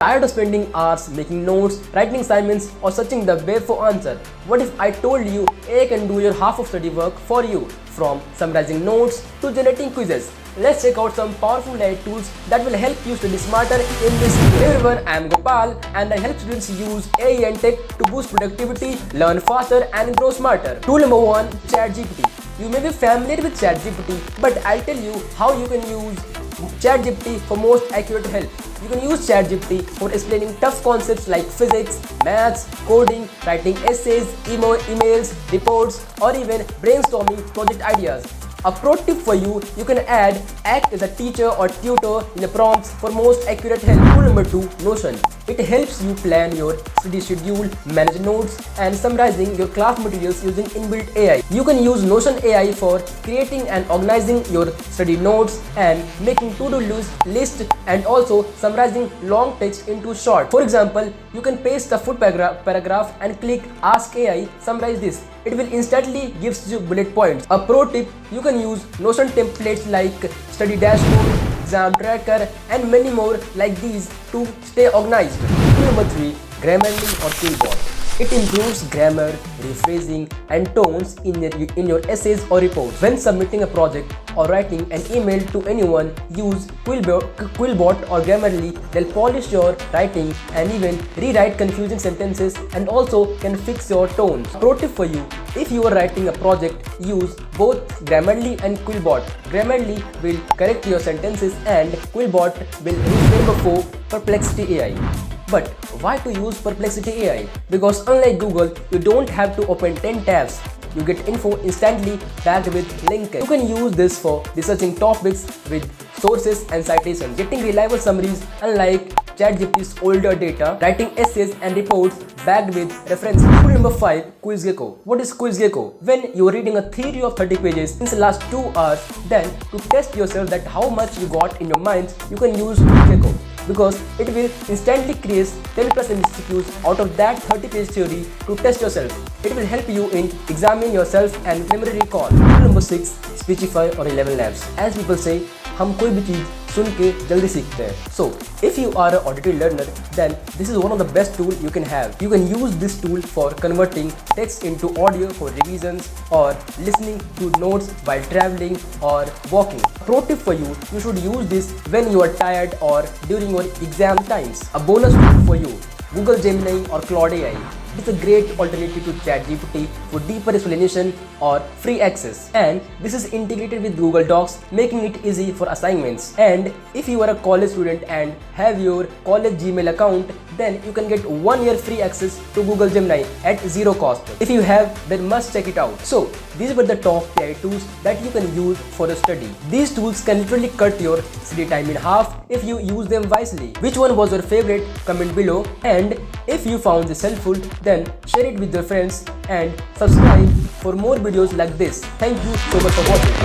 Tired of spending hours making notes, writing assignments, or searching the web for answer? What if I told you AI can do your half of study work for you, from summarizing notes to generating quizzes? Let's check out some powerful AI tools that will help you study smarter in this video. Hey everyone, I am Gopal and I help students use AI and tech to boost productivity, learn faster and grow smarter. Tool number 1, ChatGPT. You may be familiar with ChatGPT, but I'll tell you how you can use ChatGPT for most accurate help. You can use ChatGPT for explaining tough concepts like physics, maths, coding, writing essays, emails, reports, or even brainstorming project ideas. A pro tip for you can act as a teacher or tutor in the prompts for most accurate help. Tool number 2, Notion. It helps you plan your study schedule, manage notes, and summarizing your class materials using inbuilt AI. You can use Notion AI for creating and organizing your study notes and making to-do list and also summarizing long text into short. For example, you can paste the full paragraph and click Ask AI, summarize this. It will instantly give you bullet points. A pro tip, you can use Notion templates like study dashboard, exam tracker, and many more like these to stay organized. Tool number 3, Grammarly or Quillbot. It improves grammar, rephrasing, and tones in your essays or reports. When submitting a project or writing an email to anyone, use Quillbot or Grammarly. They'll polish your writing and even rewrite confusing sentences and also can fix your tones. Pro tip for you: if you are writing a project, use both Grammarly and Quillbot. Grammarly will correct your sentences and Quillbot will reframe before Perplexity AI. But why to use Perplexity AI? Because unlike Google, you don't have to open 10 tabs. You get info instantly backed with links. You can use this for researching topics with sources and citations, getting reliable summaries unlike ChatGPT's older data, writing essays and reports backed with references. Tool number 5, QuizGecko. What is QuizGecko? When you are reading a theory of 30 pages since the last 2 hours, then to test yourself that how much you got in your mind, you can use QuizGecko, because it will instantly create 10 plus MCQs out of that 30-page theory to test yourself. It will help you in examining yourself and memory recall. Tool number 6, Speechify or 11 Labs. As people say, हम कोई भी चीज सुन के जल्दी सीखते हैं. So, if you are an auditory learner, then this is one of the best tools you can have. You can use this tool for converting text into audio for revisions or listening to notes while traveling or walking. Pro tip for you should use this when you are tired or during your exam times. A bonus tool for you: Google Gemini or Claude AI. It's a great alternative to ChatGPT for deeper explanation or free access. And this is integrated with Google Docs, making it easy for assignments. And if you are a college student and have your college Gmail account, then you can get 1 year free access to Google Gemini at zero cost. If you have, then must check it out. So, these were the top AI tools that you can use for your study. These tools can literally cut your study time in half if you use them wisely. Which one was your favorite? Comment below. And if you found this helpful, then share it with your friends and subscribe for more videos like this. Thank you so much for watching.